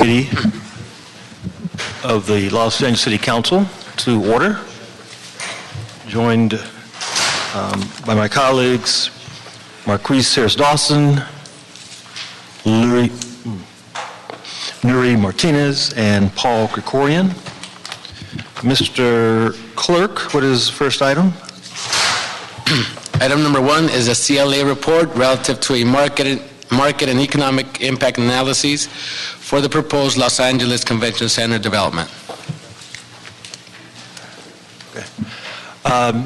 Meeting of the Los Angeles City Council to order, joined by my colleagues Marquise Harris-Dawson, Nuri Martinez, and Paul Krikorian. Mr. Clerk, what is the first item? Item number 1 is a CLA report relative to a market and economic impact analyses for the proposed Los Angeles Convention Center development. Okay.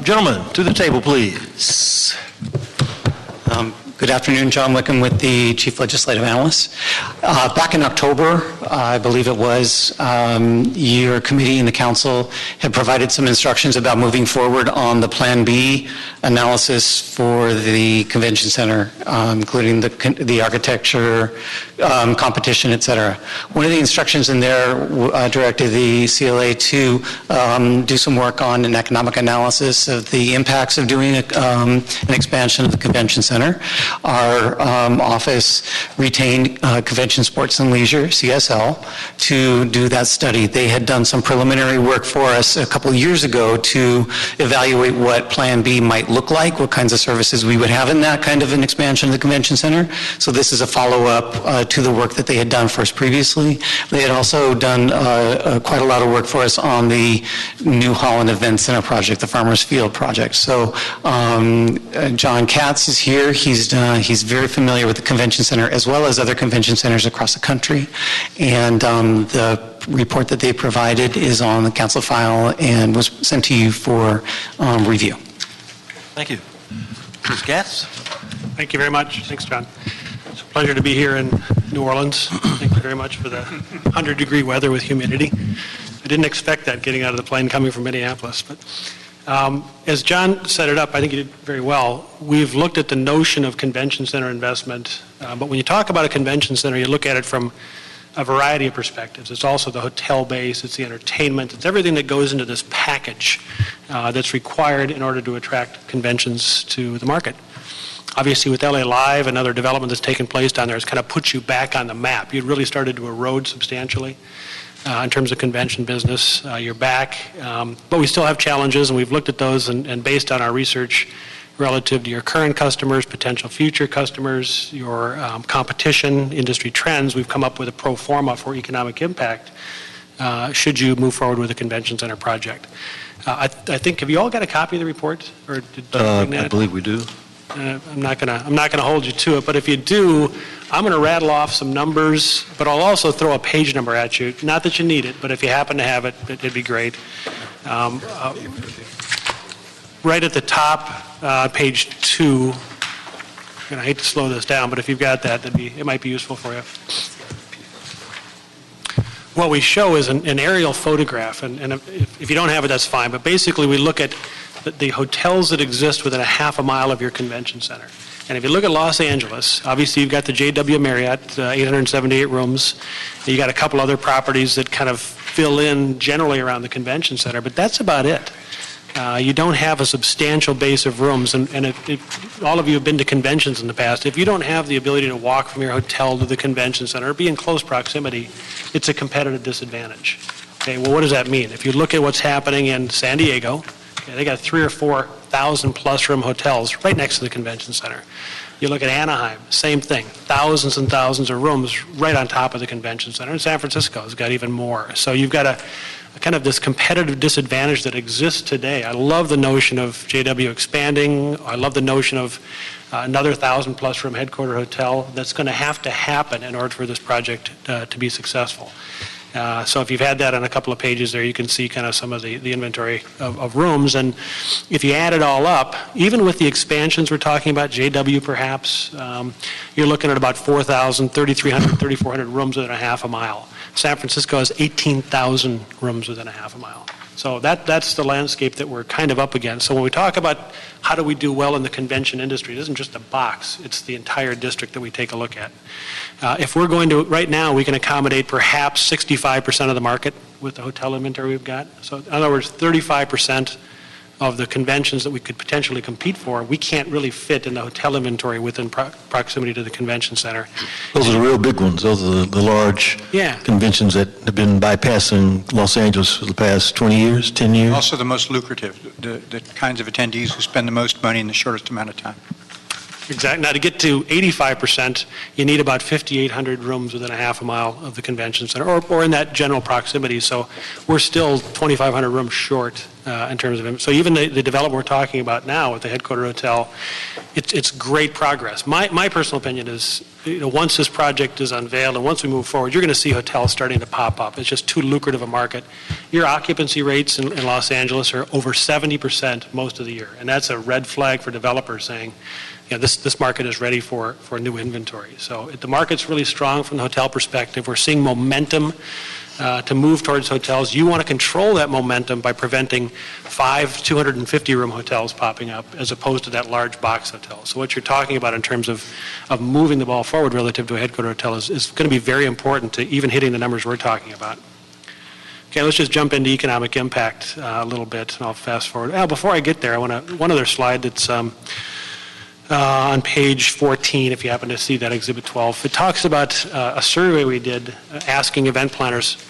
Gentlemen, to the table, please. Good afternoon, John Wickham with the Chief Legislative Analyst. Back in October, I believe it was, your committee and the council had provided some instructions about moving forward on the Plan B analysis for the convention center, including the architecture, competition, et cetera. One of the instructions in there directed the CLA to do some work on an economic analysis of the impacts of doing an expansion of the convention center. Our office retained Convention Sports and Leisure, CSL, to do that study. They had done some preliminary work for us a couple of years ago to evaluate what Plan B might look like, what kinds of services we would have in that kind of an expansion of the convention center. So this is a follow-up to the work that they had done for us previously. They had also done quite a lot of work for us on the New Holland Event Center project, the Farmers Field project. So John Katz is here. He's very familiar with the convention center as well as other convention centers across the country. And the report that they provided is on the council file and was sent to you for review. Thank you. Ms. Katz? Thank you very much. Thanks, John. It's a pleasure to be here in New Orleans. Thank you very much for the 100-degree weather with humidity. I didn't expect that getting out of the plane coming from Minneapolis. But as John set it up, I think he did very well. We've looked at the notion of convention center investment. But when you talk about a convention center, you look at it from a variety of perspectives. It's also the hotel base, it's the entertainment, it's everything that goes into this package that's required in order to attract conventions to the market. Obviously, with LA Live and other development that's taken place down there, it's kind of put you back on the map. You'd really started to erode substantially in terms of convention business. You're back, but we still have challenges, and we've looked at those, and based on our research relative to your current customers, potential future customers, your competition, industry trends, we've come up with a pro forma for economic impact should you move forward with a convention center project. I think, have you all got a copy of the report? Or did you bring that? I believe we do. I'm not gonna hold you to it, but if you do, I'm gonna rattle off some numbers, but I'll also throw a page number at you. Not that you need it, but if you happen to have it, it'd be great. Right at the top, page 2, and I hate to slow this down, but if you've got that, it might be useful for you. What we show is an aerial photograph, and if you don't have it, that's fine, but basically we look at the hotels that exist within a half a mile of your convention center. And if you look at Los Angeles, obviously you've got the JW Marriott, 878 rooms. You got a couple other properties that kind of fill in generally around the convention center, but that's about it. You don't have a substantial base of rooms, and if all of you have been to conventions in the past, if you don't have the ability to walk from your hotel to the convention center or be in close proximity, it's a competitive disadvantage. Okay, well, what does that mean? If you look at what's happening in San Diego, okay, they got 3,000 or 4,000 plus room hotels right next to the convention center. You look at Anaheim, same thing, thousands and thousands of rooms right on top of the convention center. And San Francisco has got even more. So you've got a kind of this competitive disadvantage that exists today. I love the notion of JW expanding. I love the notion of another 1,000 plus room headquarter hotel that's going to happen in order for this project to be successful. So if you've had that on a couple of pages there, you can see kind of some of the inventory of rooms. And if you add it all up, even with the expansions we're talking about, JW perhaps, you're looking at about 4,000, 3,300, 3,400 rooms within a half a mile. San Francisco has 18,000 rooms within a half a mile. So that's the landscape that we're kind of up against. So when we talk about how do we do well in the convention industry, it isn't just a box, it's the entire district that we take a look at. If we're going to, right now, we can accommodate perhaps 65% of the market with the hotel inventory we've got. So in other words, 35% of the conventions that we could potentially compete for, we can't really fit in the hotel inventory within proximity to the convention center. Those are the real big ones. Those are the large Yeah. conventions that have been bypassing Los Angeles for the past 20 years, 10 years. Also the most lucrative, the kinds of attendees who spend the most money in the shortest amount of time. Exactly. Now, to get to 85%, you need about 5,800 rooms within a half a mile of the convention center, or in that general proximity. So we're still 2,500 rooms short in terms of. So even the development we're talking about now with the headquarter hotel, it's great progress. My personal opinion is, once this project is unveiled and once we move forward, you're going to see hotels starting to pop up. It's just too lucrative a market. Your occupancy rates in Los Angeles are over 70% most of the year, and that's a red flag for developers saying, this market is ready for new inventory. So the market's really strong from the hotel perspective. We're seeing momentum to move towards hotels. You want to control that momentum by preventing 5 250-room hotels popping up as opposed to that large box hotel. So what you're talking about in terms of moving the ball forward relative to a headquarter hotel is going to be very important to even hitting the numbers we're talking about. Okay, let's just jump into economic impact a little bit, and I'll fast forward. Before I get there, I want one other slide that's on page 14, if you happen to see that, Exhibit 12. It talks about a survey we did asking event planners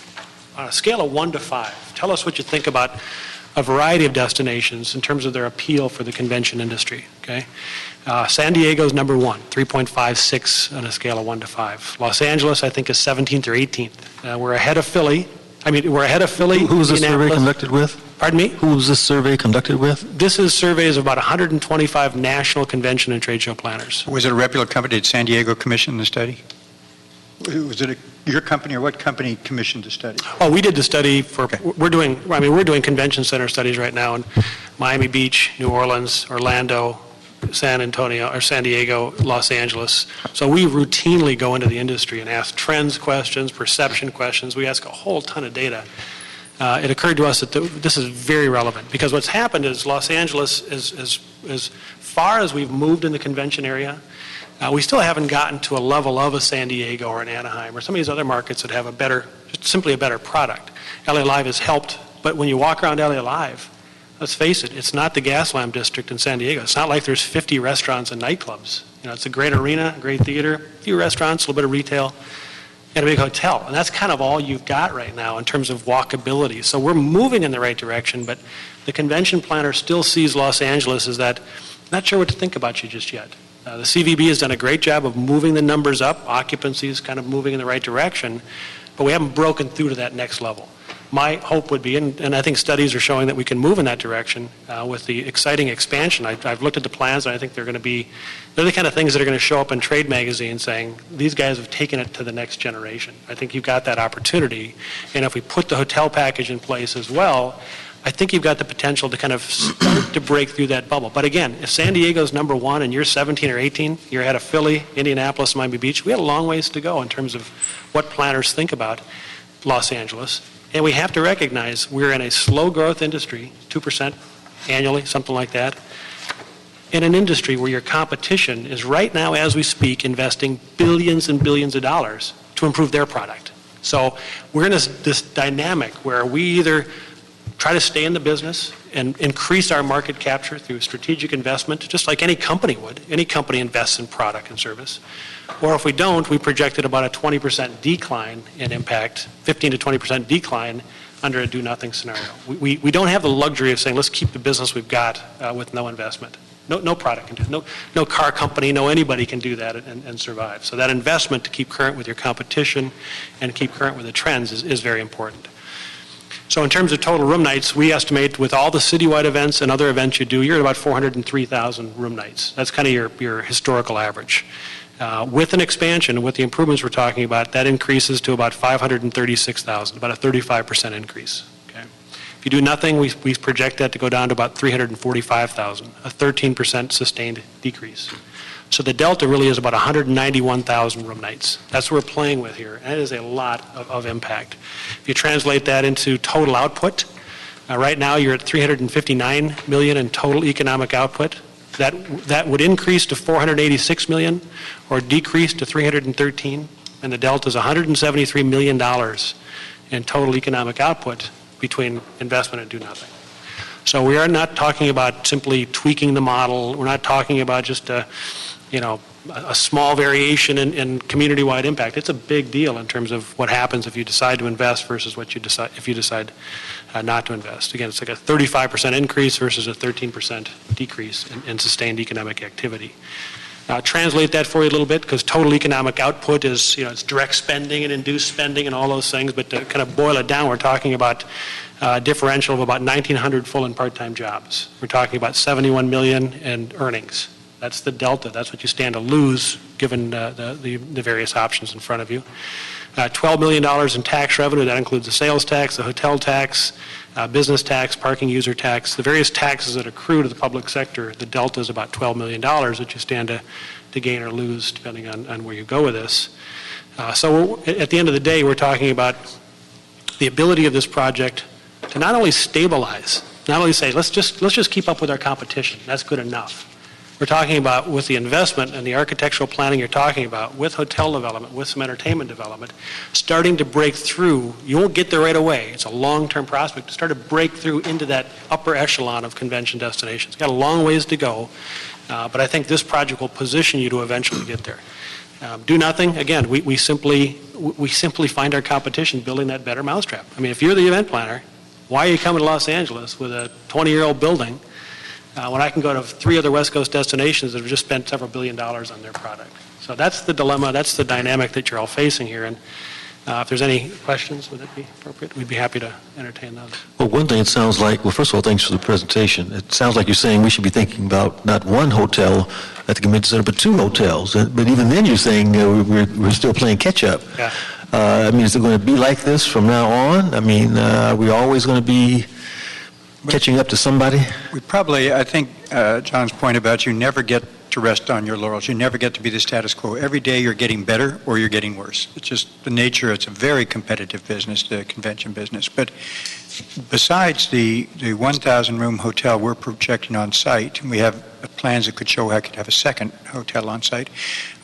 on a scale of 1 to 5. Tell us what you think about a variety of destinations in terms of their appeal for the convention industry. Okay, San Diego's number 1, 3.56 on a scale of 1 to 5. Los Angeles, I think, is 17th or 18th. We're ahead of Philly. We're ahead of Philly. Who was this survey conducted with? Pardon me? Who was this survey conducted with? This is surveys of about 125 national convention and trade show planners. Was it a reputable company? Did San Diego commission the study? Was it your company, or what company commissioned the study? Oh, we did the study for, Okay. we're doing convention center studies right now in Miami Beach, New Orleans, Orlando, San Antonio, or San Diego, Los Angeles. So we routinely go into the industry and ask trends questions, perception questions. We ask a whole ton of data. It occurred to us that this is very relevant, because what's happened is Los Angeles, as far as we've moved in the convention area, we still haven't gotten to a level of a San Diego or an Anaheim or some of these other markets that have just simply a better product. LA Live has helped, but when you walk around LA Live, let's face it, it's not the Gaslamp District in San Diego. It's not like there's 50 restaurants and nightclubs. It's a great arena, a great theater, a few restaurants, a little bit of retail, and a big hotel. And that's kind of all you've got right now in terms of walkability. So we're moving in the right direction, but the convention planner still sees Los Angeles as that, not sure what to think about you just yet. The CVB has done a great job of moving the numbers up. Occupancy is kind of moving in the right direction, but we haven't broken through to that next level. My hope would be, and I think studies are showing that we can move in that direction with the exciting expansion. I've looked at the plans, and I think they're the kind of things that are going to show up in trade magazines saying, these guys have taken it to the next generation. I think you've got that opportunity, and if we put the hotel package in place as well, I think you've got the potential to kind of start to break through that bubble. But again, if San Diego's number 1 and you're 17 or 18, you're ahead of Philly, Indianapolis, Miami Beach, we have a long ways to go in terms of what planners think about Los Angeles. And we have to recognize we're in a slow growth industry, 2% annually, something like that, in an industry where your competition is right now, as we speak, investing billions and billions of dollars to improve their product. So we're in this dynamic where we either try to stay in the business and increase our market capture through strategic investment, just like any company would. Any company invests in product and service. Or if we don't, we projected about a 20% decline in impact, 15 to 20% decline under a do-nothing scenario. We don't have the luxury of saying, let's keep the business we've got with no investment. No product can do it. No car company, no anybody can do that and survive. So that investment to keep current with your competition and keep current with the trends is very important. So in terms of total room nights, we estimate with all the citywide events and other events you do, you're at about 403,000 room nights. That's kind of your historical average. With an expansion, with the improvements we're talking about, that increases to about 536,000, about a 35% increase. Okay? If you do nothing, we project that to go down to about 345,000, a 13% sustained decrease. So the delta really is about 191,000 room nights. That's what we're playing with here, and it is a lot of impact. If you translate that into total output, right now you're at 359 million in total economic output. That would increase to 486 million or decrease to 313, and the delta is $173 million in total economic output between investment and do nothing. So we are not talking about simply tweaking the model. We're not talking about just a small variation in community-wide impact. It's a big deal in terms of what happens if you decide to invest versus what you decide if you decide not to invest. Again, it's like a 35% increase versus a 13% decrease in sustained economic activity. Translate that for you a little bit, because total economic output is, it's direct spending and induced spending and all those things, but to kind of boil it down, we're talking about a differential of about 1,900 full and part-time jobs. We're talking about 71 million in earnings. That's the delta. That's what you stand to lose given the various options in front of you. $12 million in tax revenue. That includes the sales tax, the hotel tax, business tax, parking user tax, the various taxes that accrue to the public sector. The delta is about $12 million that you stand to gain or lose depending on where you go with this. So at the end of the day, we're talking about the ability of this project to not only stabilize, not only say, let's just keep up with our competition. That's good enough. We're talking about, with the investment and the architectural planning you're talking about, with hotel development, with some entertainment development, starting to break through. You won't get there right away. It's a long-term prospect to start to break through into that upper echelon of convention destinations. Got a long ways to go, but I think this project will position you to eventually get there. Do nothing. Again, we simply find our competition building that better mousetrap. I mean, if you're the event planner, why are you coming to Los Angeles with a 20-year-old building when I can go to 3 other West Coast destinations that have just spent several $1 billion on their product? So that's the dilemma, that's the dynamic that you're all facing here. And if there's any questions, would that be appropriate? We'd be happy to entertain those. Well, one thing it sounds like, well, first of all, thanks for the presentation. It sounds like you're saying we should be thinking about not one hotel at the convention center, but 2 hotels. But even then you're saying we're still playing catch-up. Yeah. I mean, is it going to be like this from now on? I mean, are we always going to be catching up to somebody? We probably, I think John's point about you never get to rest on your laurels. You never get to be the status quo. Every day you're getting better or you're getting worse. It's just the nature. It's a very competitive business, the convention business. But besides the 1,000-room hotel we're projecting on site, and we have plans that could show I could have a second hotel on site,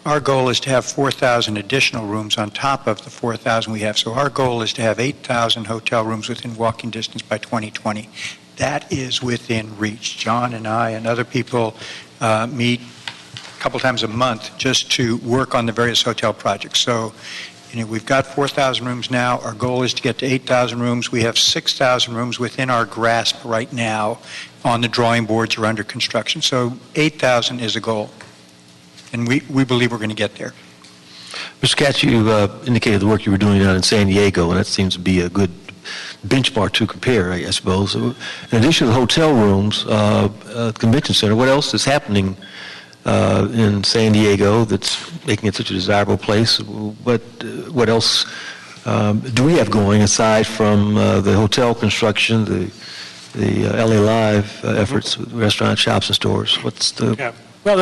our goal is to have 4,000 additional rooms on top of the 4,000 we have. So our goal is to have 8,000 hotel rooms within walking distance by 2020. That is within reach. John and I and other people meet a couple times a month just to work on the various hotel projects. So, we've got 4,000 rooms now. Our goal is to get to 8,000 rooms. We have 6,000 rooms within our grasp right now on the drawing boards or under construction. So 8,000 is a goal. And we believe we're going to get there. Mr. Katz, you indicated the work you were doing down in San Diego, and that seems to be a good benchmark to compare, I suppose. In addition to the hotel rooms, convention center, what else is happening in San Diego that's making it such a desirable place? What else do we have going aside from the hotel construction, the LA Live efforts, restaurants, shops, and stores? What's the... Yeah. Well,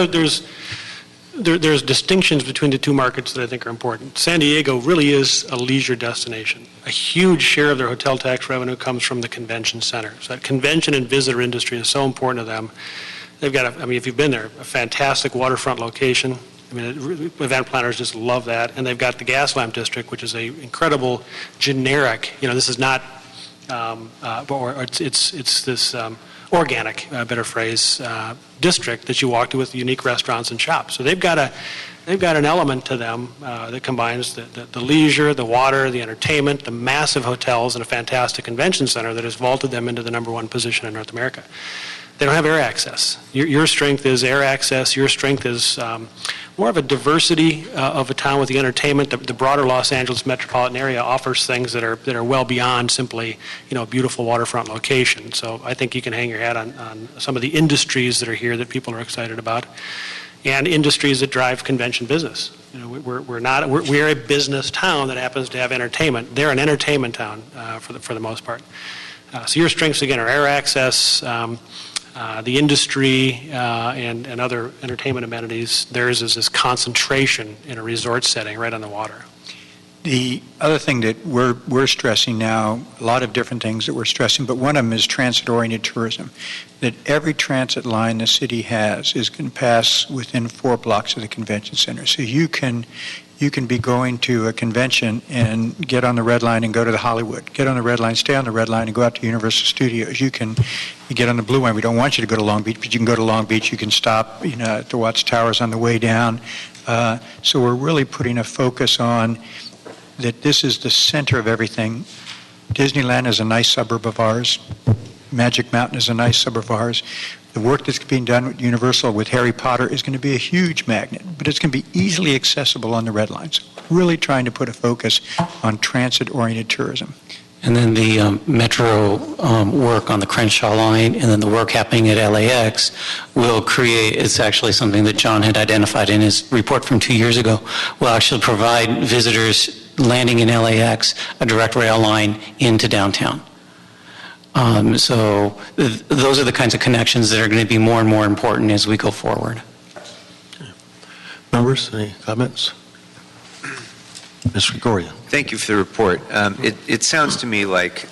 there's distinctions between the 2 markets that I think are important. San Diego really is a leisure destination. A huge share of their hotel tax revenue comes from the convention center. So that convention and visitor industry is so important to them. They've got, if you've been there, a fantastic waterfront location. Event planners just love that. And they've got the Gaslamp District, which is an incredible generic, this is not, it's this organic, better phrase, district that you walk to with unique restaurants and shops. So they've got an element to them that combines the leisure, the water, the entertainment, the massive hotels, and a fantastic convention center that has vaulted them into the #1 position in North America. They don't have air access. Your strength is air access. Your strength is more of a diversity of a town with the entertainment. The broader Los Angeles metropolitan area offers things that are well beyond simply, a beautiful waterfront location. So I think you can hang your hat on some of the industries that are here that people are excited about, and industries that drive convention business. We're a business town that happens to have entertainment. They're an entertainment town for the most part. So your strengths again are air access. The industry and other entertainment amenities. Theirs is this concentration in a resort setting right on the water. The other thing that we're stressing now, a lot of different things that we're stressing, but one of them is transit-oriented tourism. That every transit line the city has is going to pass within 4 blocks of the convention center. So you can be going to a convention and get on the red line and go to the Hollywood. Get on the red line, stay on the red line, and go out to Universal Studios. You get on the blue line. We don't want you to go to Long Beach, but you can go to Long Beach. You can stop, at the Watts Towers on the way down. So we're really putting a focus on that this is the center of everything. Disneyland is a nice suburb of ours. Magic Mountain is a nice suburb of ours. The work that's being done with Universal with Harry Potter is going to be a huge magnet, but it's going to be easily accessible on the red lines. Really trying to put a focus on transit-oriented tourism. And then the Metro work on the Crenshaw line, and then the work happening at LAX will create, it's actually something that John had identified in his report from 2 years ago, will actually provide visitors landing in LAX a direct rail line into downtown. So those are the kinds of connections that are going to be more and more important as we go forward. Members, any comments? Ms. Gregoria. Thank you for the report. It sounds to me like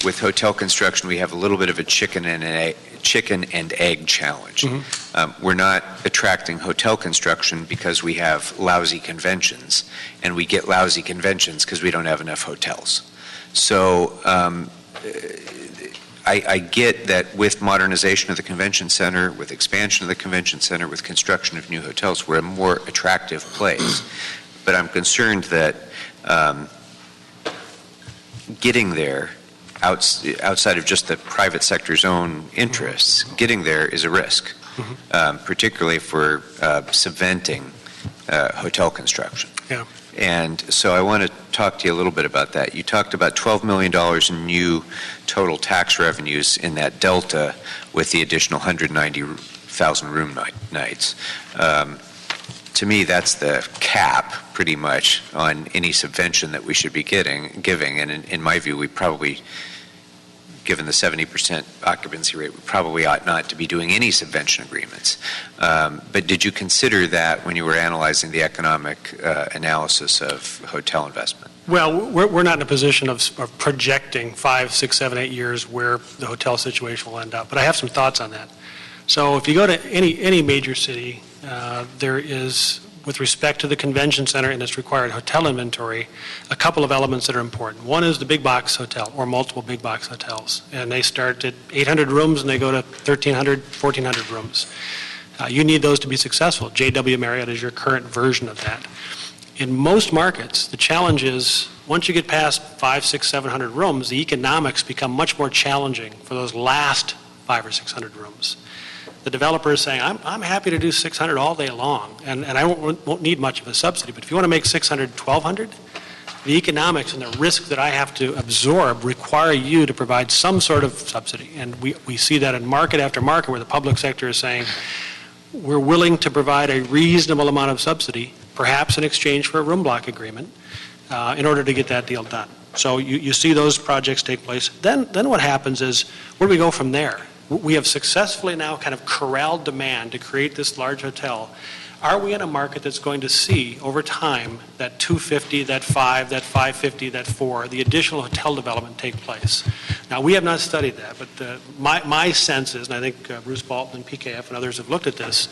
with hotel construction, we have a little bit of a chicken and egg challenge. Mm-hmm. We're not attracting hotel construction because we have lousy conventions, and we get lousy conventions because we don't have enough hotels. So I get that with modernization of the convention center, with expansion of the convention center, with construction of new hotels, we're a more attractive place. But I'm concerned that getting there outside of just the private sector's own interests, getting there is a risk, particularly for subventing hotel construction. Yeah. And so I want to talk to you a little bit about that. You talked about $12 million in new total tax revenues in that delta with the additional 190,000 room nights. To me, that's the cap, pretty much, on any subvention that we should be giving. And in my view, we probably, given the 70% occupancy rate, we probably ought not to be doing any subvention agreements. But did you consider that when you were analyzing the economic analysis of hotel investment? Well, we're not in a position of projecting 5, 6, 7, 8 years where the hotel situation will end up. But I have some thoughts on that. So if you go to any major city, there is, with respect to the convention center and its required hotel inventory, a couple of elements that are important. One is the big box hotel or multiple big box hotels. And they start at 800 rooms and they go to 1,300, 1,400 rooms. You need those to be successful. JW Marriott is your current version of that. In most markets, the challenge is once you get past 500, 600, 700 rooms, the economics become much more challenging for those last 500 or 600 rooms. The developer is saying, I'm happy to do 600 all day long, and I won't need much of a subsidy. But if you want to make 600, 1,200, the economics and the risk that I have to absorb require you to provide some sort of subsidy. And we see that in market after market where the public sector is saying, we're willing to provide a reasonable amount of subsidy, perhaps in exchange for a room block agreement, in order to get that deal done. So you see those projects take place. Then what happens is, where do we go from there? We have successfully now kind of corralled demand to create this large hotel. Are we in a market that's going to see, over time, that 250, that 5, that 550, that 4, the additional hotel development take place? Now, we have not studied that, but my sense is, and I think Bruce Bolton and PKF and others have looked at this,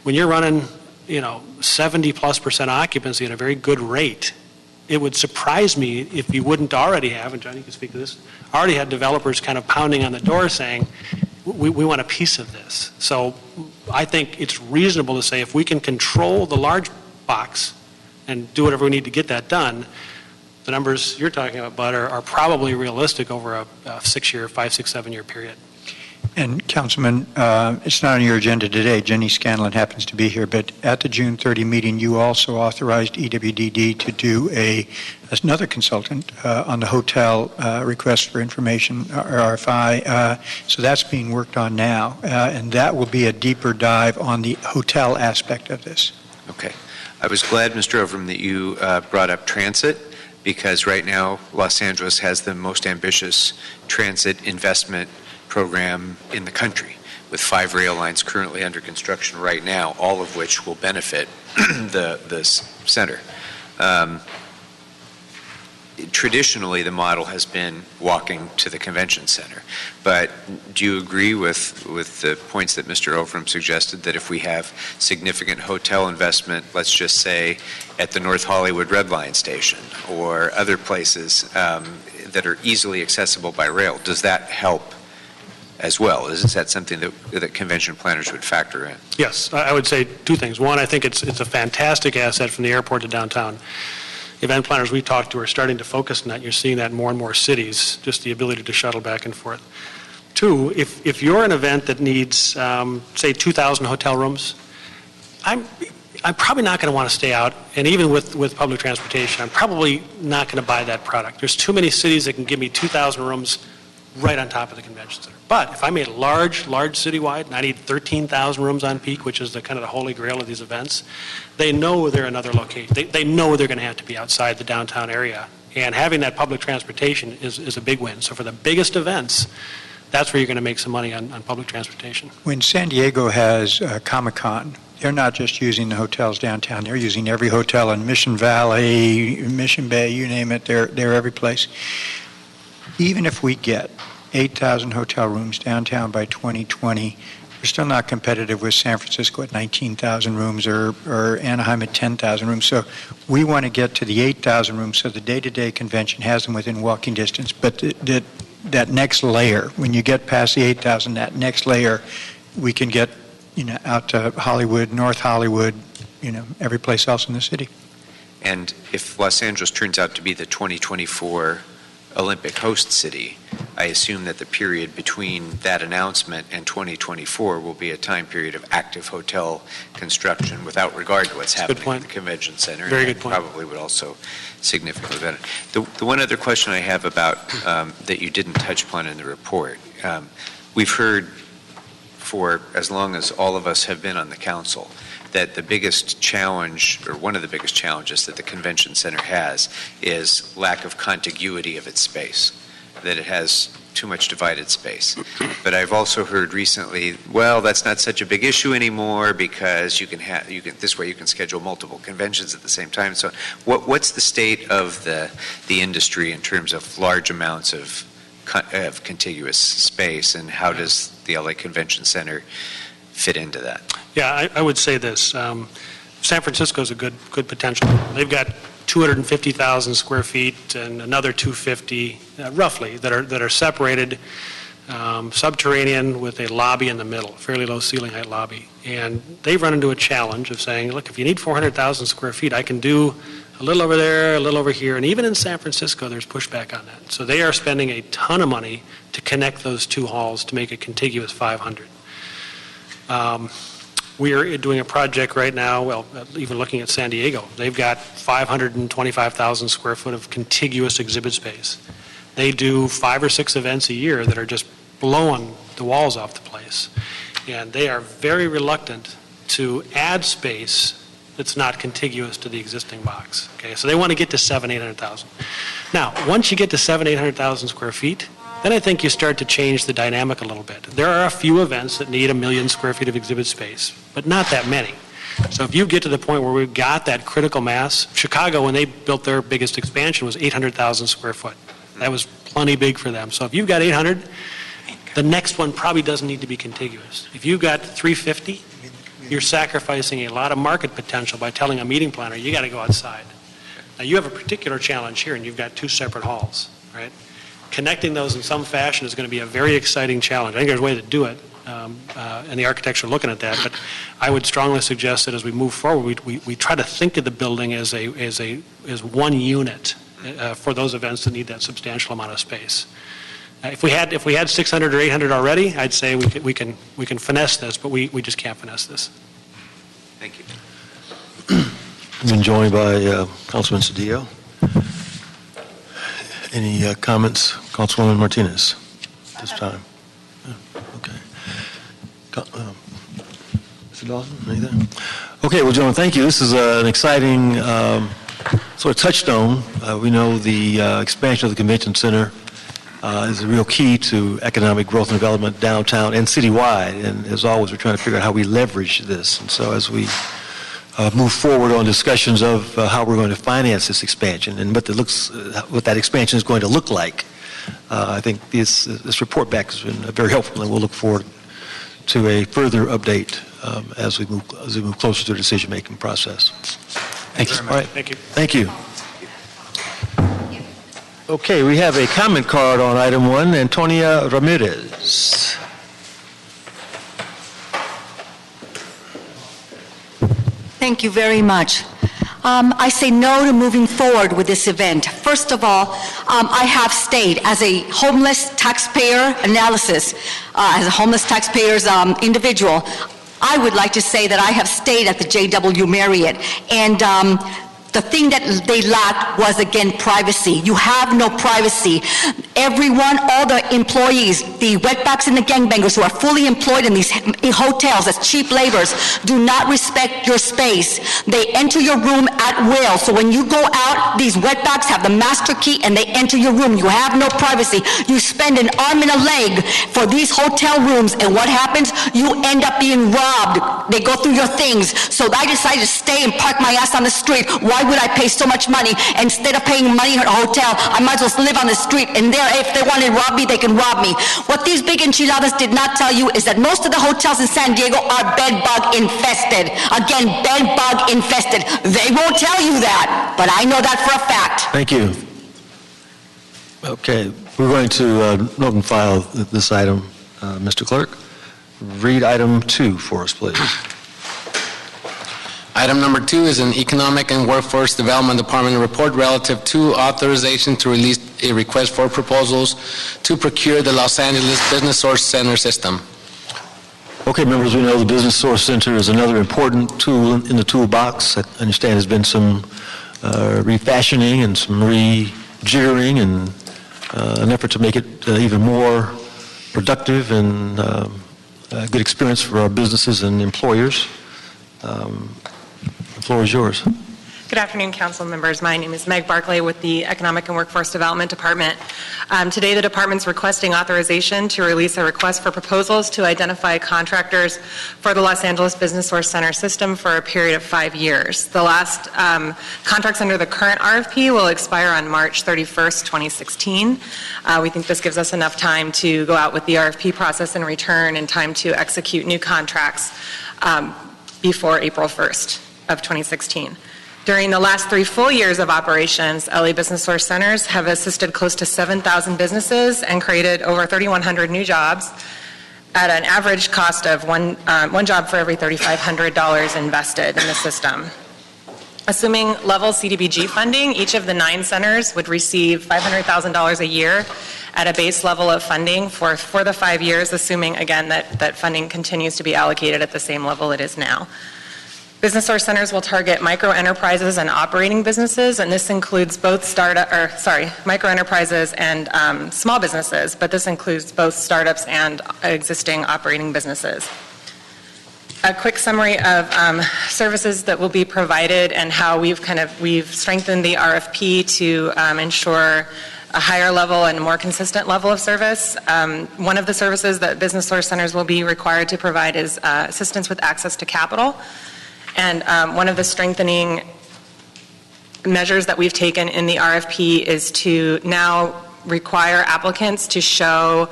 when you're running, 70+% occupancy at a very good rate, it would surprise me if you wouldn't already have, and John, you can speak to this, already had developers kind of pounding on the door saying, we want a piece of this. So I think it's reasonable to say if we can control the large box and do whatever we need to get that done, the numbers you're talking about, Bud, are probably realistic over a 6-year, 5, 6, 7-year period. And Councilman, it's not on your agenda today. Jenny Scanlon happens to be here, but at the June 30 meeting, you also authorized EWDD to do another consultant on the hotel request for information, RFI. So that's being worked on now, and that will be a deeper dive on the hotel aspect of this. Okay. I was glad, Mr. Overham, that you brought up transit, because right now Los Angeles has the most ambitious transit investment program in the country, with 5 rail lines currently under construction right now, all of which will benefit the center. traditionally, the model has been walking to the convention center. But do you agree with the points that Mr. Overham suggested, that if we have significant hotel investment, let's just say at the North Hollywood Red Line station or other places that are easily accessible by rail, does that help as well? Is that something that convention planners would factor in? Yes, I would say two things. One, I think it's a fantastic asset from the airport to downtown. Event planners we talked to are starting to focus on that. You're seeing that in more and more cities, just the ability to shuttle back and forth. Two, if you're an event that needs, say, 2,000 hotel rooms, I'm probably not going to want to stay out, and even with public transportation, I'm probably not going to buy that product. There's too many cities that can give me 2,000 rooms right on top of the convention center. But if I made it large citywide, and I need 13,000 rooms on peak, which is the kind of the holy grail of these events, they know they're another location. They know they're going to have to be outside the downtown area. And having that public transportation is a big win. So for the biggest events, that's where you're going to make some money on public transportation. When San Diego has Comic-Con, they're not just using the hotels downtown. They're using every hotel in Mission Valley, Mission Bay, you name it. They're every place. Even if we get 8,000 hotel rooms downtown by 2020, we're still not competitive with San Francisco at 19,000 rooms or Anaheim at 10,000 rooms. So we want to get to the 8,000 rooms so the day-to-day convention has them within walking distance. But that next layer, when you get past the 8,000, that next layer, we can get out to Hollywood, North Hollywood, every place else in the city. And if Los Angeles turns out to be the 2024 Olympic host city, I assume that the period between that announcement and 2024 will be a time period of active hotel construction without regard to what's happening at the convention center. Very good point. Probably would also significantly benefit. The one other question I have about that you didn't touch upon in the report, we've heard for as long as all of us have been on the council that the biggest challenge, or one of the biggest challenges that the convention center has, is lack of contiguity of its space, that it has too much divided space. But I've also heard recently, well, that's not such a big issue anymore because this way you can schedule multiple conventions at the same time. So what's the state of the industry in terms of large amounts of contiguous space, and how does the LA Convention Center fit into that? Yeah, I would say this. San Francisco's a good potential. They've got 250,000 square feet and another 250, roughly, that are separated, subterranean with a lobby in the middle, fairly low ceiling height lobby. And they've run into a challenge of saying, look, if you need 400,000 square feet, I can do a little over there, a little over here. And even in San Francisco, there's pushback on that. So they are spending a ton of money to connect those two halls to make a contiguous 500. We are doing a project right now, well, even looking at San Diego. They've got 525,000 square foot of contiguous exhibit space. They do 5 or 6 events a year that are just blowing the walls off the place. And they are very reluctant to add space that's not contiguous to the existing box. Okay, so they want to get to 700,000, 800,000. Now, once you get to 700,000, 800,000 square feet, then I think you start to change the dynamic a little bit. There are a few events that need 1 million square feet of exhibit space, but not that many. So if you get to the point where we've got that critical mass, Chicago, when they built their biggest expansion, was 800,000 square foot. That was plenty big for them. So if you've got 800, the next one probably doesn't need to be contiguous. If you've got 350, you're sacrificing a lot of market potential by telling a meeting planner, you got to go outside. Now you have a particular challenge here, and you've got 2 separate halls, right? Connecting those in some fashion is going to be a very exciting challenge. I think there's a way to do it, and the architects are looking at that. But I would strongly suggest that as we move forward, we try to think of the building as one unit for those events that need that substantial amount of space. If we had 600 or 800 already, I'd say we can finesse this, but we just can't finesse this. Thank you. I've been joined by Councilman Cedillo. Any comments, Councilwoman Martinez, this time? Okay. Mr. Dawson, anything? Okay, well, gentlemen, thank you. This is an exciting sort of touchstone. We know the expansion of the convention center is a real key to economic growth and development downtown and citywide. And as always, we're trying to figure out how we leverage this. And so as we move forward on discussions of how we're going to finance this expansion and what that expansion is going to look like. I think this report back has been very helpful, and we'll look forward to a further update as we move closer to the decision-making process. Thank you. All right. Thank you. Thank you. Okay, we have a comment card on item 1, Antonia Ramirez. Thank you very much. I say no to moving forward with this event. First of all, I have stayed as a homeless taxpayer analysis, as a homeless taxpayer's individual. I would like to say that I have stayed at the JW Marriott, and the thing that they lacked was, again, privacy. You have no privacy. Everyone, all the employees, the wetbacks and the gangbangers who are fully employed in these hotels as cheap laborers do not respect your space. They enter your room at will. So when you go out, these wetbacks have the master key and they enter your room. You have no privacy. You spend an arm and a leg for these hotel rooms, and what happens? You end up being robbed. They go through your things. So I decided to stay and park my ass on the street. Why would I pay so much money? Instead of paying money at a hotel, I might as well live on the street, and there, if they want to rob me, they can rob me. What these big enchiladas did not tell you is that most of the hotels in San Diego are bed bug infested. Again, bed bug infested. They won't tell you that, but I know that for a fact. Thank you. Okay, we're going to note and file this item. Mr. Clerk, read item 2 for us, please. Item number 2 is an Economic and Workforce Development Department report relative to authorization to release a request for proposals to procure the Los Angeles Business Source Center system. Okay, members, we know the Business Source Center is another important tool in the toolbox. I understand there's been some refashioning and some rejiggering and an effort to make it even more productive and a good experience for our businesses and employers. The floor is yours. Good afternoon, council members. My name is Meg Barclay with the Economic and Workforce Development Department. Today, the department's requesting authorization to release a request for proposals to identify contractors for the Los Angeles Business Source Center system for a period of 5 years. The last contracts under the current RFP will expire on March 31st, 2016. We think this gives us enough time to go out with the RFP process and return in time to execute new contracts before April 1st of 2016. During the last 3 full years of operations, LA Business Source Centers have assisted close to 7,000 businesses and created over 3,100 new jobs at an average cost of one job for every $3,500 invested in the system. Assuming level CDBG funding, each of the 9 centers would receive $500,000 a year at a base level of funding for the 5 years, assuming, again, that funding continues to be allocated at the same level it is now. Business Source Centers will target micro enterprises and operating businesses, and this includes both micro enterprises and small businesses, but this includes both startups and existing operating businesses. A quick summary of services that will be provided and how we've strengthened the RFP to ensure a higher level and more consistent level of service. One of the services that Business Source Centers will be required to provide is assistance with access to capital. And one of the strengthening measures that we've taken in the RFP is to now require applicants to show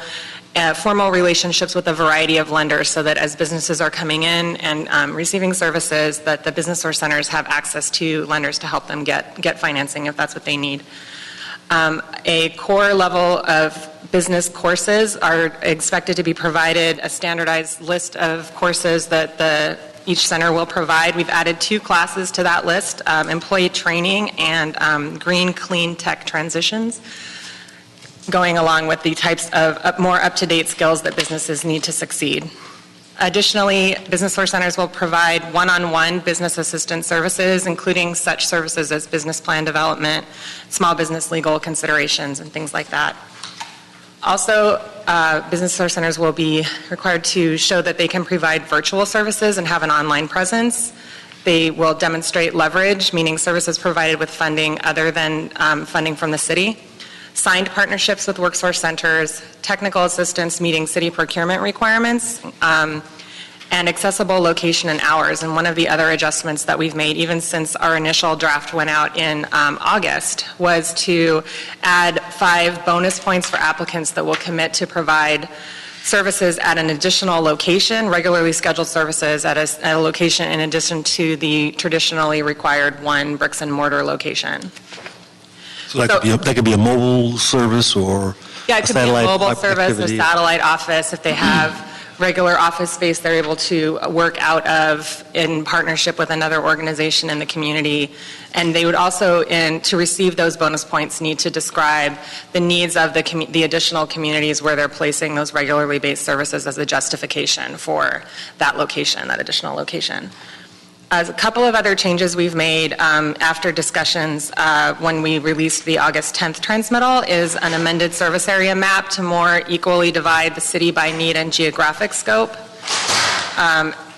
formal relationships with a variety of lenders, so that as businesses are coming in and receiving services, that the Business Source Centers have access to lenders to help them get financing if that's what they need. A core level of business courses are expected to be provided, a standardized list of courses that each center will provide. We've added 2 classes to that list, employee training and green clean tech transitions, going along with the types of more up-to-date skills that businesses need to succeed. Additionally, Business Source Centers will provide one-on-one business assistance services, including such services as business plan development, small business legal considerations, and things like that. Also, Business Source Centers will be required to show that they can provide virtual services and have an online presence. They will demonstrate leverage, meaning services provided with funding other than funding from the city. Signed partnerships with WorkSource centers, technical assistance meeting city procurement requirements, and accessible location and hours. And one of the other adjustments that we've made, even since our initial draft went out in August, was to add 5 bonus points for applicants that will commit to provide services at an additional location, regularly scheduled services at a location in addition to the traditionally required 1 bricks and mortar location. So that could be a mobile service or Yeah, it could be a satellite mobile service, activity. a satellite office. If they have regular office space they're able to work out of in partnership with another organization in the community. And they would also, to receive those bonus points, need to describe the needs of the additional communities where they're placing those regularly based services as a justification for that location, that additional location. A couple of other changes we've made after discussions when we released the August 10th transmittal is an amended service area map to more equally divide the city by need and geographic scope.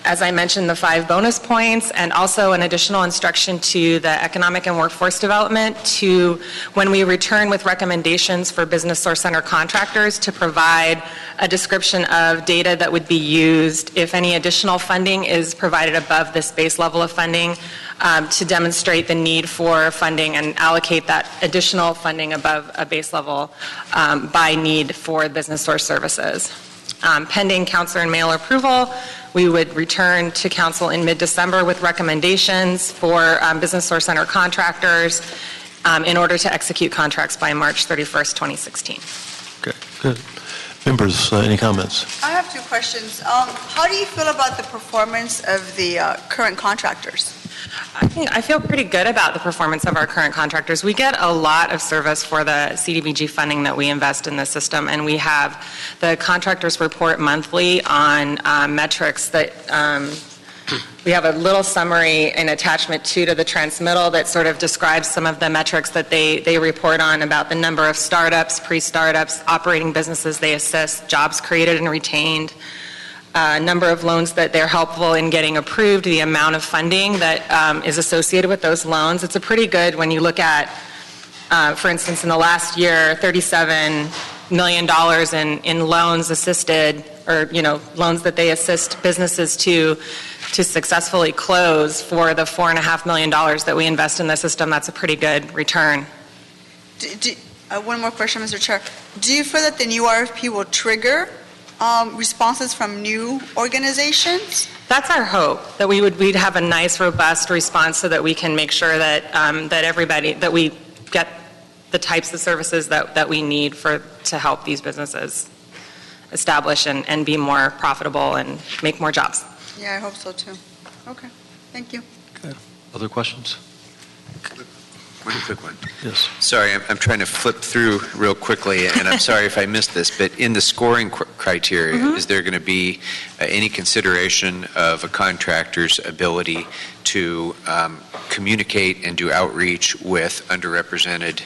As I mentioned, the 5 bonus points, and also an additional instruction to the Economic and Workforce Development to, when we return with recommendations for business source center contractors, to provide a description of data that would be used if any additional funding is provided above this base level of funding, to demonstrate the need for funding and allocate that additional funding above a base level by need for business source services. Pending council and mayor approval, we would return to council in mid-December with recommendations for business source center contractors in order to execute contracts by March 31st, 2016. Okay, good. Members, any comments? I have 2 questions. How do you feel about the performance of the current contractors? I feel pretty good about the performance of our current contractors. We get a lot of service for the CDBG funding that we invest in the system, and we have the contractors report monthly on metrics that we have a little summary in attachment 2 to the transmittal that sort of describes some of the metrics that they report on about the number of startups, pre-startups, operating businesses they assist, jobs created and retained, number of loans that they're helpful in getting approved, the amount of funding that is associated with those loans. It's a pretty good, when you look at, for instance, in the last year, $37 million in loans assisted, or, loans that they assist businesses to successfully close for the $4.5 million that we invest in the system. That's a pretty good return. One more question, Mr. Chair. Do you feel that the new RFP will trigger responses from new organizations? That's our hope, that we'd have a nice, robust response so that we can make sure that that we get the types of services that we need to help these businesses establish and be more profitable and make more jobs. Yeah, I hope so too. Okay, thank you. Okay. Other questions? One quick one. Yes. Sorry, I'm trying to flip through real quickly, and I'm sorry if I missed this, but in the scoring criteria, is there going to be any consideration of a contractor's ability to communicate and do outreach with underrepresented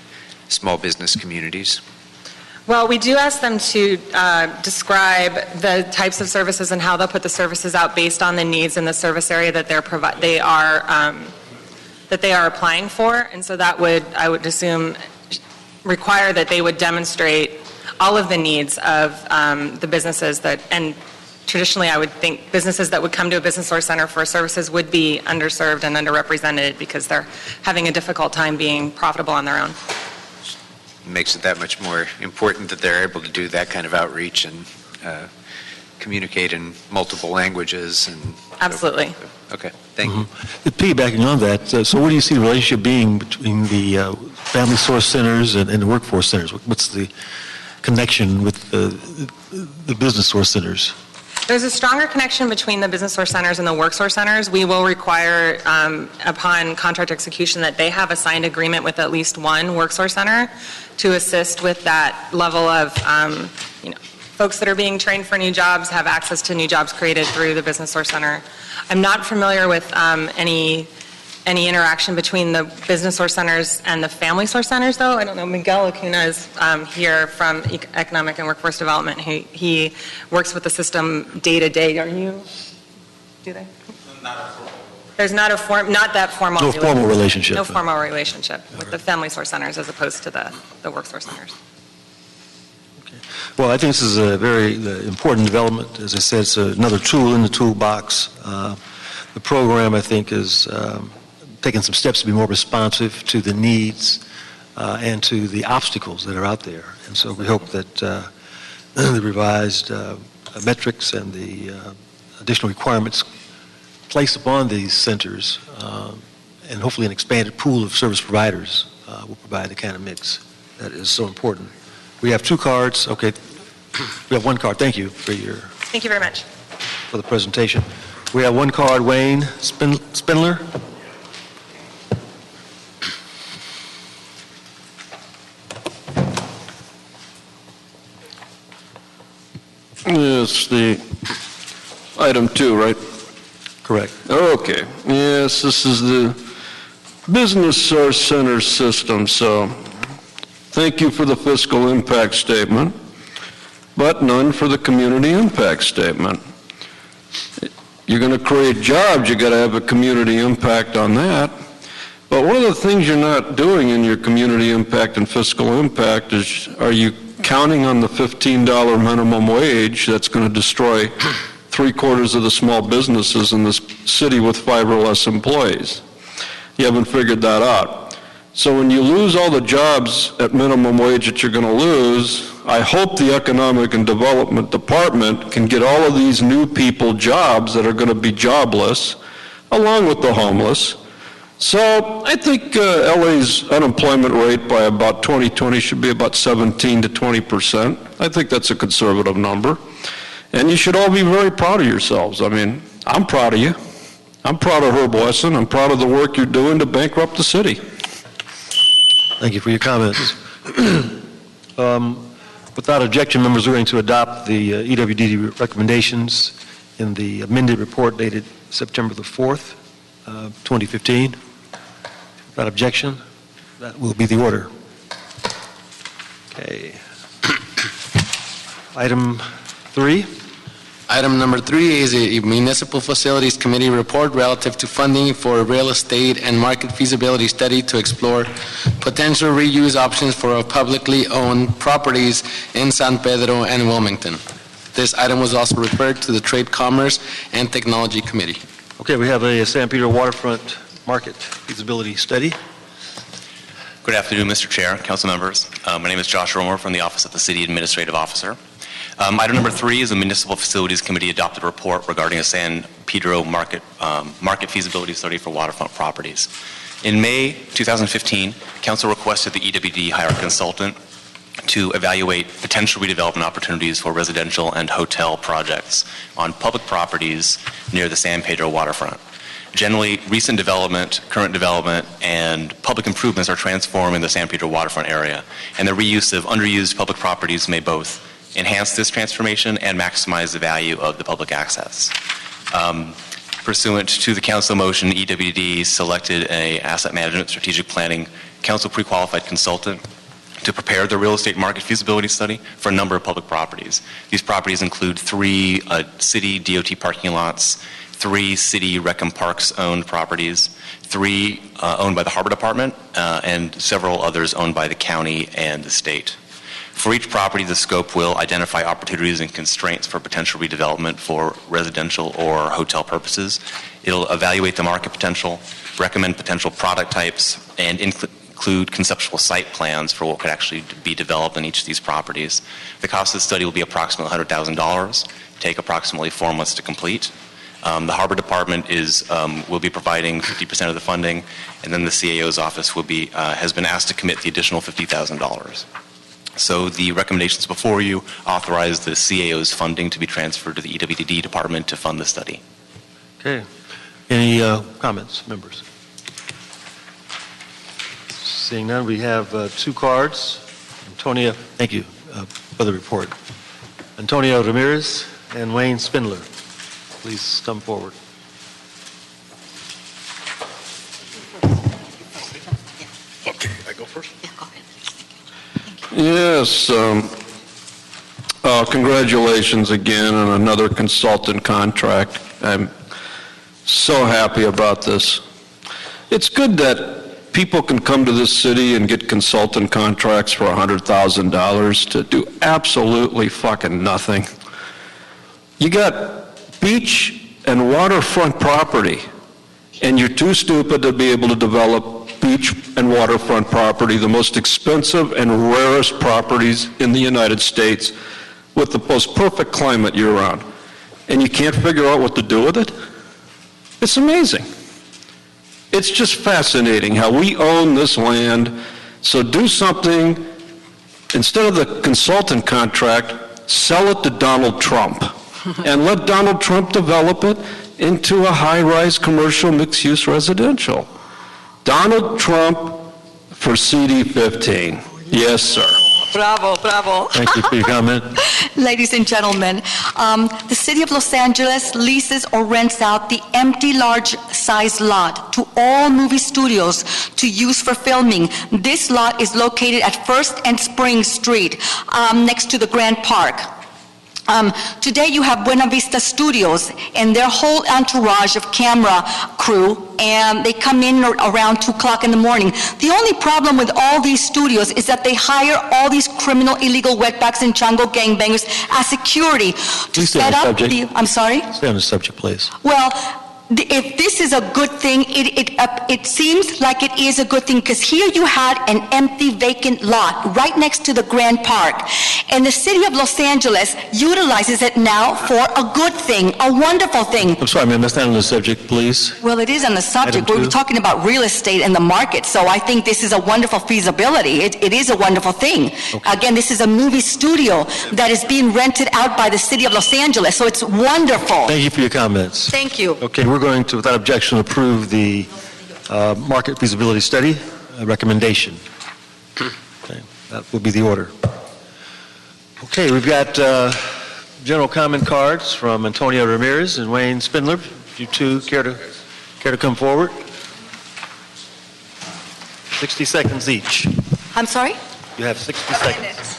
small business communities? Well, we do ask them to describe the types of services and how they'll put the services out based on the needs in the service area that they are applying for, and so that would, I would assume, require that they would demonstrate all of the needs of the businesses that, and traditionally I would think businesses that would come to a business source center for services would be underserved and underrepresented because they're having a difficult time being profitable on their own. Makes it that much more important that they're able to do that kind of outreach and communicate in multiple languages. And absolutely. Okay, thank you. Piggybacking on that, so what do you see the relationship being between the family source centers and the workforce centers? What's the connection with the business source centers? There's a stronger connection between the business source centers and the work source centers. We will require, upon contract execution, that they have a signed agreement with at least one work source center to assist with that level of, folks that are being trained for new jobs have access to new jobs created through the business source center. I'm not familiar with any interaction between the business source centers and the family source centers, though. I don't know. Miguel Acuna is here from Economic and Workforce Development. He works with the system day to day. Are you? Do they? There's not that formal. No formal relationship. No formal relationship with the family source centers as opposed to the work source centers. Well, I think this is a very important development. As I said, it's another tool in the toolbox. The program, I think, is taking some steps to be more responsive to the needs and to the obstacles that are out there. And so we hope that the revised metrics and the additional requirements placed upon these centers and hopefully an expanded pool of service providers will provide the kind of mix that is so important. We have 2 cards. Okay, we have 1 card. Thank you for Thank you very much. for the presentation. We have 1 card. Wayne Spindler. Yes, the item 2, right? Correct. Okay. Yes, this is the Business Source Center system, so thank you for the fiscal impact statement, but none for the community impact statement. You're going to create jobs, you got to have a community impact on that. But one of the things you're not doing in your community impact and fiscal impact is, are you counting on the $15 minimum wage that's going to destroy 3/4 of the small businesses in this city with 5 or less employees? You haven't figured that out. So when you lose all the jobs at minimum wage that you're going to lose, I hope the Economic and Development Department can get all of these new people jobs that are going to be jobless, along with the homeless. So I think LA's unemployment rate by about 2020 should be about 17 to 20%. I think that's a conservative number. And you should all be very proud of yourselves. I mean, I'm proud of you. I'm proud of Herb Wesson. I'm proud of the work you're doing to bankrupt the city. Thank you for your comments. Without objection, members are going to adopt the EWD recommendations in the amended report dated September the 4th, 2015. Without objection, that will be the order. Okay. Item 3. Item number 3 is a Municipal Facilities Committee report relative to funding for a real estate and market feasibility study to explore potential reuse options for publicly owned properties in San Pedro and Wilmington. This item was also referred to the Trade, Commerce, and Technology Committee. Okay, we have a San Pedro waterfront market feasibility study. Good afternoon, Mr. Chair, council members. My name is Josh Romer from the Office of the City Administrative Officer. Item number 3 is a Municipal Facilities Committee adopted report regarding a San Pedro market feasibility study for waterfront properties. In May 2015, Council requested the EWD hire a consultant to evaluate potential redevelopment opportunities for residential and hotel projects on public properties near the San Pedro waterfront. Generally, recent development, current development, and public improvements are transforming the San Pedro waterfront area, and the reuse of underused public properties may both enhance this transformation and maximize the value of the public access. Pursuant to the council motion, EWD selected an asset management strategic planning council pre-qualified consultant to prepare the real estate market feasibility study for a number of public properties. These properties include 3 city DOT parking lots, 3 city Rec and Parks owned properties, 3 owned by the Harbor Department, and several others owned by the county and the state. For each property, the scope will identify opportunities and constraints for potential redevelopment for residential or hotel purposes. It'll evaluate the market potential, recommend potential product types, and include conceptual site plans for what could actually be developed in each of these properties. The cost of the study will be approximately $100,000, take approximately 4 months to complete. The Harbor Department will be providing 50% of the funding, and then the CAO's office has been asked to commit the additional $50,000. So the recommendations before you authorize the CAO's funding to be transferred to the EWD department to fund the study. Okay. Any comments, members? Seeing none, we have 2 cards. Antonio, thank you for the report. Antonio Ramirez and Wayne Spindler. Please come forward. Okay, I go first? Yeah, go ahead. Yes, congratulations again on another consultant contract. I'm so happy about this. It's good that people can come to this city and get consultant contracts for $100,000 to do absolutely fucking nothing. You got beach and waterfront property, and you're too stupid to be able to develop beach and waterfront property, the most expensive and rarest properties in the United States, with the most perfect climate year-round. And you can't figure out what to do with it? It's amazing. It's just fascinating how we own this land. So do something, instead of the consultant contract, sell it to Donald Trump. And let Donald Trump develop it into a high-rise commercial mixed-use residential. Donald Trump for CD15. Yes, sir. Bravo, bravo. Thank you for your comment. Ladies and gentlemen, the City of Los Angeles leases or rents out the empty large-size lot to all movie studios to use for filming. This lot is located at 1st and Spring Street, next to the Grand Park. Today you have Buena Vista Studios and their whole entourage of camera crew, and they come in around 2 o'clock in the morning. The only problem with all these studios is that they hire all these criminal, illegal wetbacks and Chango gangbangers as security to Please stay on set the up subject. I'm sorry? Stay on the subject, please. Well, if this is a good thing, it seems like it is a good thing, because here you had an empty, vacant lot right next to the Grand Park. And the City of Los Angeles utilizes it now for a good thing, a wonderful thing. I'm sorry, ma'am, that's not on the subject, please. Well, it is on the subject. Item We were two. talking about real estate and the market, so I think this is a wonderful feasibility. It is a wonderful thing. Okay. Again, this is a movie studio that is being rented out by the City of Los Angeles, so it's wonderful. Thank you for your comments. Thank you. Okay, we're going to, without objection, approve the market feasibility study recommendation. Okay, that will be the order. Okay, we've got general comment cards from Antonio Ramirez and Wayne Spindler. If you two care to come forward. 60 seconds each. I'm sorry? You have 60 seconds.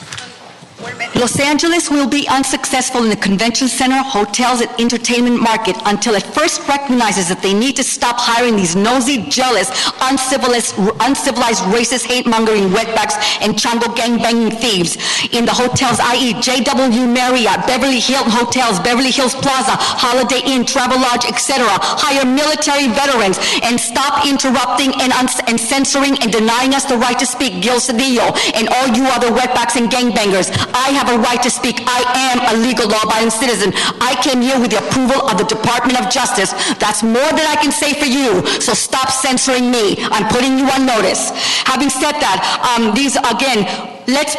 Los Angeles will be unsuccessful in the convention center, hotels, and entertainment market until it first recognizes that they need to stop hiring these nosy, jealous, uncivilized, racist, hate-mongering wetbacks and Chango gang-banging thieves. In the hotels, i.e. JW Marriott, Beverly Hilton Hotels, Beverly Hills Plaza, Holiday Inn, Travelodge, etc. Hire military veterans and stop interrupting and censoring and denying us the right to speak, Gil Cedillo, and all you other wetbacks and gangbangers. I have a right to speak. I am a legal law-abiding citizen. I came here with the approval of the Department of Justice. That's more than I can say for you, so stop censoring me. I'm putting you on notice. Having said that, let's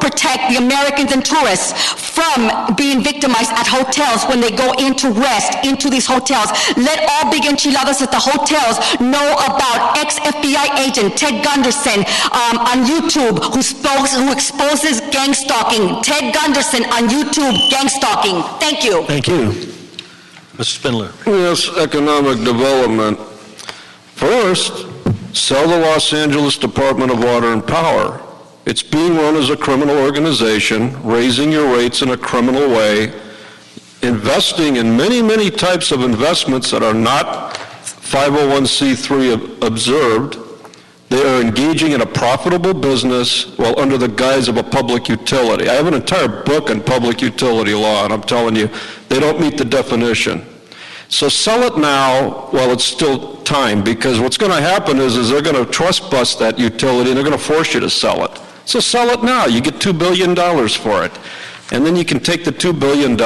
protect the Americans and tourists from being victimized at hotels when they go into rest, into these hotels. Let all big enchiladas at the hotels know about ex-FBI agent Ted Gunderson on YouTube, who exposes gang stalking. Ted Gunderson on YouTube, gang stalking. Thank you. Thank you. Mr. Spindler. Yes, economic development. First, sell the Los Angeles Department of Water and Power. It's being run as a criminal organization, raising your rates in a criminal way, investing in many, many types of investments that are not 501c3 observed. They are engaging in a profitable business while under the guise of a public utility. I have an entire book on public utility law, and I'm telling you, they don't meet the definition. So sell it now while it's still time, because what's going to happen is they're going to trust bust that utility, and they're going to force you to sell it. So sell it now. You get $2 billion for it. And then you can take the $2 billion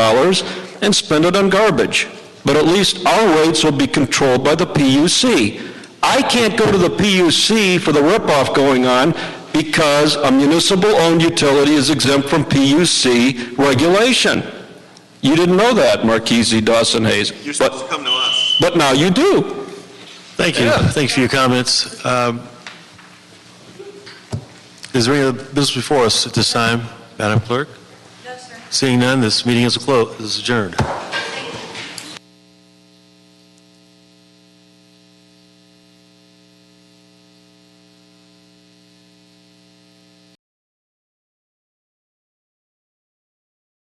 and spend it on garbage. But at least our rates will be controlled by the PUC. I can't go to the PUC for the ripoff going on because a municipal-owned utility is exempt from PUC regulation. You didn't know that, Marquise Dawson Hayes. You're supposed to come to us. But now you do. Thank you. Yeah. Thanks for your comments. Is there any other business before us at this time, Madam Clerk? No, sir. Seeing none, this meeting is adjourned.